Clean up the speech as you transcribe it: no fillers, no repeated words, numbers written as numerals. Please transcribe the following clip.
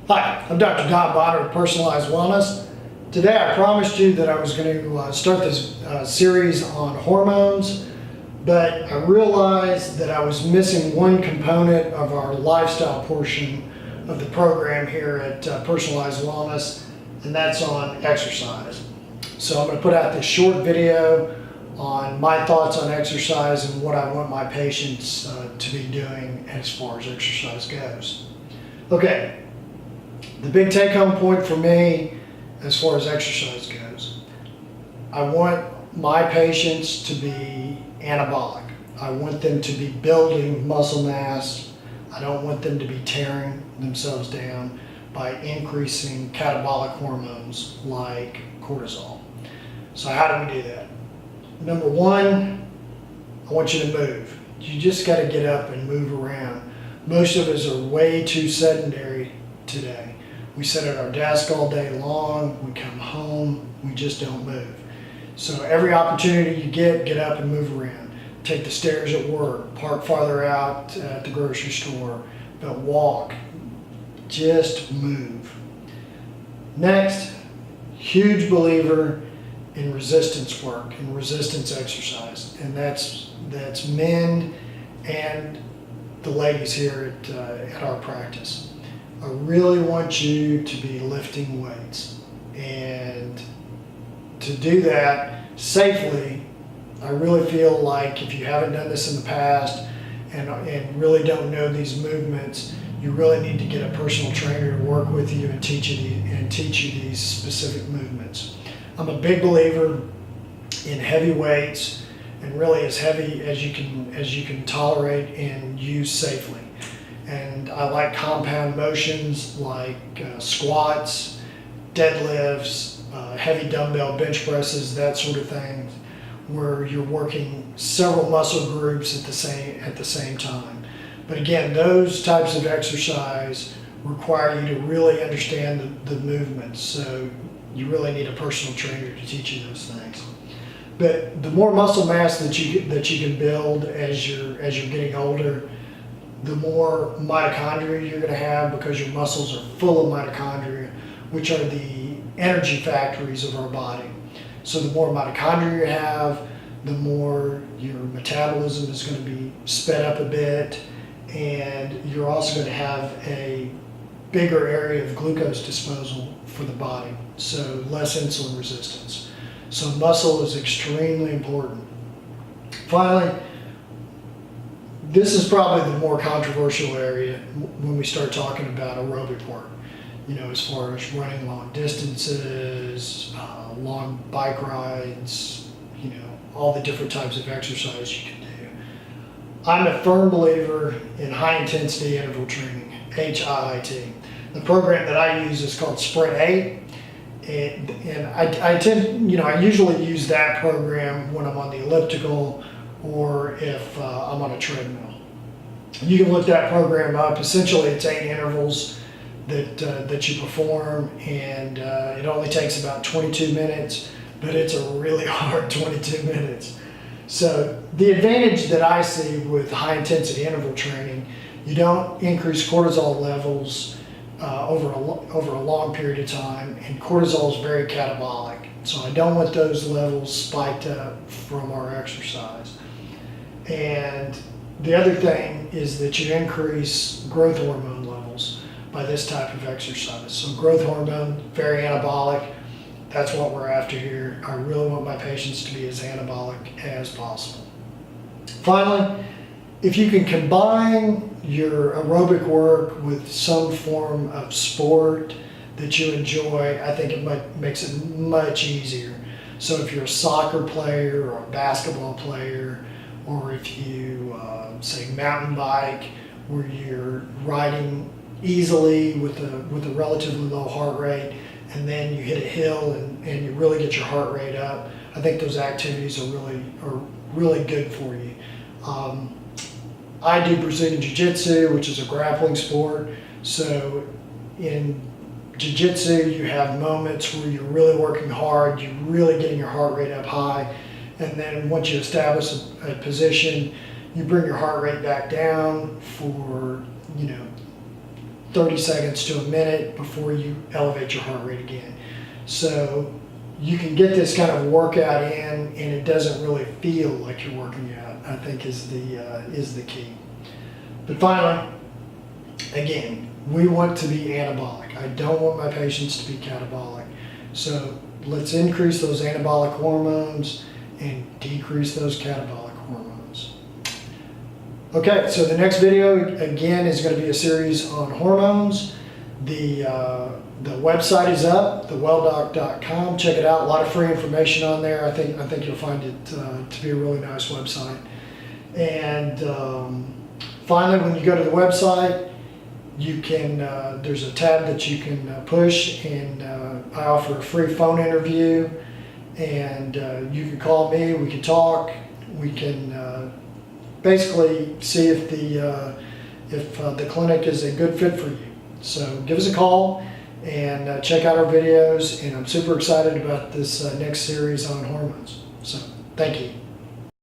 Hi, I'm Dr. Don Bonner of Personalized Wellness. Today I promised you that I was going to start this series on hormones, but I realized that I was missing one component of our lifestyle portion of the program here at Personalized Wellness, and that's on exercise. So I'm going to put out this short video on my thoughts on exercise and what I want my patients to be doing as far as exercise goes. Okay. The big take-home point for me as far as exercise goes, I want my patients to be anabolic. I want them to be building muscle mass. I don't want them to be tearing themselves down by increasing catabolic hormones like cortisol. So how do we do that? Number one, I want you to move. You just got to get up and move around. Most of us are way too sedentary today. We sit at our desk all day long, we come home, we just don't move. So every opportunity you get up and move around. Take the stairs at work, park farther out at the grocery store, but walk. Just move. Next, huge believer in resistance work and resistance exercise, and that's men and the ladies here at our practice. I really want you to be lifting weights, and to do that safely, I really feel like if you haven't done this in the past and really don't know these movements, you really need to get a personal trainer to work with you and teach you these specific movements. I'm a big believer in heavy weights, and really as heavy as you can tolerate and use safely. And I like compound motions like squats, deadlifts, heavy dumbbell bench presses, that sort of thing, where you're working several muscle groups at the same time. But again, those types of exercise require you to really understand the movements. So you really need a personal trainer to teach you those things. But the more muscle mass that you can build as you're getting older, the more mitochondria you're going to have, because your muscles are full of mitochondria, which are the energy factories of our body. So the more mitochondria you have, the more your metabolism is going to be sped up a bit, and you're also going to have a bigger area of glucose disposal for the body, so less insulin resistance. So muscle is extremely important. Finally, this is probably the more controversial area when we start talking about aerobic work. You know, as far as running long distances, long bike rides, you know, all the different types of exercise you can do. I'm a firm believer in high intensity interval training, HIIT. The program that I use is called Sprint 8. And I usually use that program when I'm on the elliptical or if I'm on a treadmill. You can look that program up. Essentially, it's 8 intervals that you perform, and it only takes about 22 minutes, but it's a really hard 22 minutes. So the advantage that I see with high intensity interval training, you don't increase cortisol levels over a long period of time, and cortisol is very catabolic. So I don't want those levels spiked up from our exercise. And the other thing is that you increase growth hormone levels by this type of exercise. So growth hormone, very anabolic. That's what we're after here. I really want my patients to be as anabolic as possible. Finally, if you can combine your aerobic work with some form of sport that you enjoy, I think it makes it much easier. So if you're a soccer player or a basketball player, or if you say mountain bike, where you're riding easily with a relatively low heart rate, and then you hit a hill and you really get your heart rate up, I think those activities are really good for you. I do Brazilian Jiu-Jitsu, which is a grappling sport. So in Jiu-Jitsu, you have moments where you're really working hard, you're really getting your heart rate up high, and then once you establish a position, you bring your heart rate back down for 30 seconds to a minute before you elevate your heart rate again. So you can get this kind of workout in, and it doesn't really feel like you're working out, I think is the key. But finally, again, we want to be anabolic. I don't want my patients to be catabolic. So let's increase those anabolic hormones and decrease those catabolic hormones. Okay, so the next video again is going to be a series on hormones. The website is up, thewelldoc.com. Check it out. A lot of free information on there. I think you'll find it to be a really nice website. And finally, when you go to the website, you can there's a tab that you can push, and I offer a free phone interview, and you can call me. We can talk. We can basically see if the clinic is a good fit for you. So give us a call and check out our videos, and I'm super excited about this next series on hormones. So thank you.